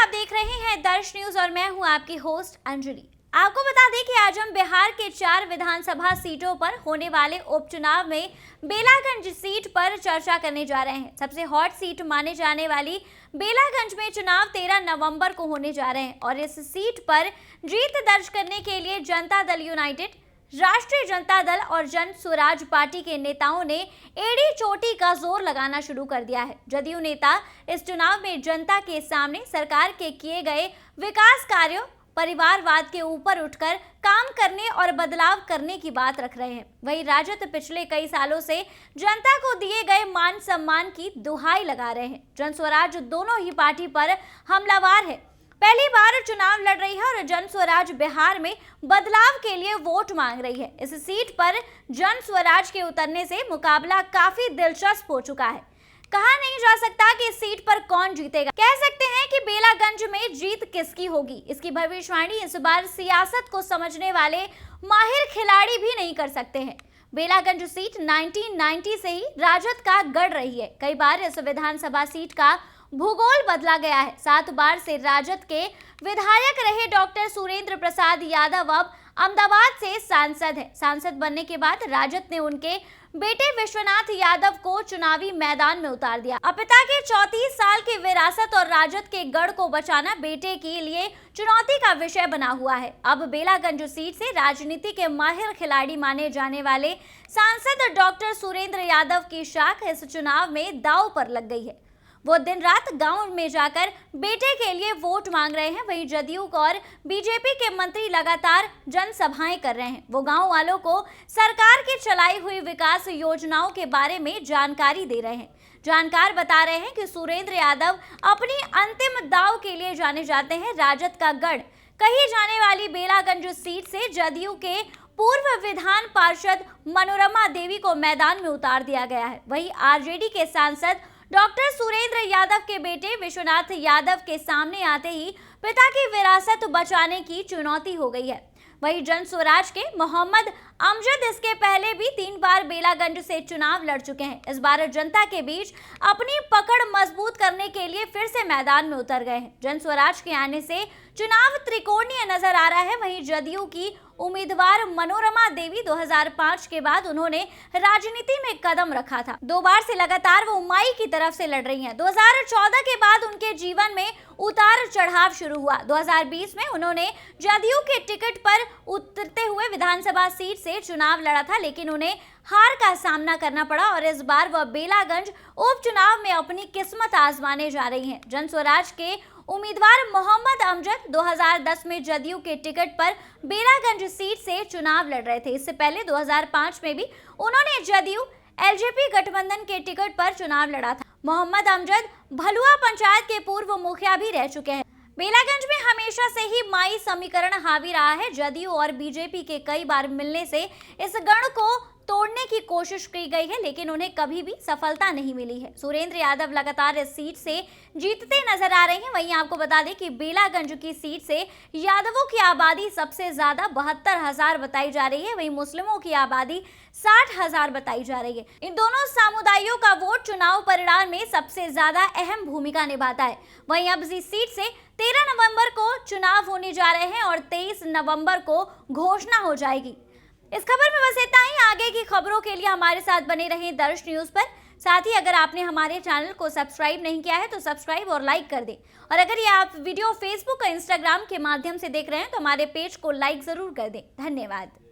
आप देख रहे हैं दर्श न्यूज और मैं हूं आपकी होस्ट अंजलि। आपको बता दें कि आज हम बिहार के 4 विधानसभा सीटों पर होने वाले उपचुनाव में बेलागंज सीट पर चर्चा करने जा रहे हैं। सबसे हॉट सीट माने जाने वाली बेलागंज में चुनाव 13 नवंबर को होने जा रहे हैं और इस सीट पर जीत दर्ज करने के लिए जनता दल यूनाइटेड, राष्ट्रीय जनता दल और जन स्वराज पार्टी के नेताओं ने एड़ी चोटी का जोर लगाना शुरू कर दिया है। जदयू नेता इस चुनाव में जनता के सामने सरकार के किए गए विकास कार्यों, परिवारवाद के ऊपर उठकर काम करने और बदलाव करने की बात रख रहे हैं। वहीं राजद पिछले कई सालों से जनता को दिए गए मान सम्मान की दुहाई लगा रहे हैं। जन स्वराज दोनों ही पार्टी पर हमलावार है, पहली बार चुनाव लड़ रही है और जन स्वराज बिहार में बदलाव के लिए वोट मांग रही है। इस सीट पर जन स्वराज के उतरने से मुकाबला काफी दिलचस्प हो चुका है। कहा नहीं जा सकता कि इस सीट पर कौन जीतेगा। कह सकते हैं कि बेलागंज में जीत किसकी होगी, इसकी भविष्यवाणी इस बार सियासत को समझने वाले माहिर खिलाड़ी भी नहीं कर सकते हैं। बेलागंज सीट 1990 से ही राजद का गढ़ रही है। कई बार इस विधानसभा सीट का भूगोल बदला गया है। 7 बार से राजद के विधायक रहे डॉक्टर सुरेंद्र प्रसाद यादव अब अहमदाबाद से सांसद हैं। सांसद बनने के बाद राजद ने उनके बेटे विश्वनाथ यादव को चुनावी मैदान में उतार दिया। अब पिता के 34 साल की विरासत और राजद के गढ़ को बचाना बेटे के लिए चुनौती का विषय बना हुआ है। अब बेलागंज सीट से राजनीति के माहिर खिलाड़ी माने जाने वाले सांसद डॉक्टर सुरेंद्र यादव की शाख इस चुनाव में दांव पर लग गई है। वो दिन रात गांव में जाकर बेटे के लिए वोट मांग रहे हैं। वहीं जदयू और बीजेपी के मंत्री लगातार जनसभाएं कर रहे हैं। वो गांव वालों को सरकार की चलाई हुई विकास योजनाओं के बारे में जानकारी दे रहे हैं। जानकार बता रहे हैं कि सुरेंद्र यादव अपनी अंतिम दांव के लिए जाने जाते हैं। राजद का गढ़ कही जाने वाली बेलागंज सीट से जदयू के पूर्व विधान पार्षद मनोरमा देवी को मैदान में उतार दिया गया है। वहीं आरजेडी के सांसद डॉक्टर सुरेंद्र यादव के बेटे विश्वनाथ यादव के सामने आते ही पिता की विरासत बचाने की चुनौती हो गई है। वहीं जन स्वराज के मोहम्मद अमजद इसके पहले भी 3 बार बेलागंज से चुनाव लड़ चुके हैं। इस बार जनता के बीच अपनी पकड़ मजबूत करने के लिए फिर से मैदान में उतर गए हैं। जन स्वराज के आने से चुनाव त्रिकोणीय नजर आ रहा है। वहीं जदयू की उम्मीदवार मनोरमा देवी 2005 के बाद उन्होंने राजनीति में कदम रखा था। 2 बार से लगातार वो उमाई की तरफ से लड़ रही हैं। 2014 के बाद उनके जीवन में उतार चढ़ाव शुरू हुआ। 2020 में उन्होंने जदयू के टिकट पर उतरते हुए विधानसभा सीट से चुनाव लड़ा था, लेकिन उन्हें हार का सामना करना पड़ा और इस बार वह बेलागंज उपचुनाव में अपनी किस्मत आजमाने जा रही हैं। जन स्वराज के उम्मीदवार मोहम्मद अमजद 2010 में जदयू के टिकट पर बेलागंज सीट से चुनाव लड़ रहे थे। इससे पहले 2005 में भी उन्होंने जदयू एलजेपी गठबंधन के टिकट पर चुनाव लड़ा था। मोहम्मद अमजद भलुआ पंचायत के पूर्व मुखिया भी रह चुके हैं। बेलागंज में हमेशा से ही माई समीकरण हावी रहा है। जदयू और बीजेपी के कई बार मिलने से इस गढ़ को तोड़ने की कोशिश की गई है, लेकिन उन्हें कभी भी सफलता नहीं मिली है। सुरेंद्र यादव लगातार इस सीट से जीतते नजर आ रहे हैं। वहीं आपको बता दें कि बेलागंज की सीट से यादवों की आबादी सबसे ज्यादा 72,000 बताई जा रही है। वहीं मुस्लिमों की आबादी 60,000 बताई जा रही है। इन दोनों समुदायों का वोट चुनाव परिणाम में सबसे ज्यादा अहम भूमिका निभाता है। वहीं अब इस सीट से 13 नवंबर को चुनाव होने जा रहे हैं और 23 नवंबर को घोषणा हो जाएगी। इस खबर में बस इतना ही। आगे की खबरों के लिए हमारे साथ बने रहें दर्श न्यूज पर। साथ ही अगर आपने हमारे चैनल को सब्सक्राइब नहीं किया है तो सब्सक्राइब और लाइक कर दें। और अगर ये आप वीडियो फेसबुक और इंस्टाग्राम के माध्यम से देख रहे हैं तो हमारे पेज को लाइक जरूर कर दें। धन्यवाद।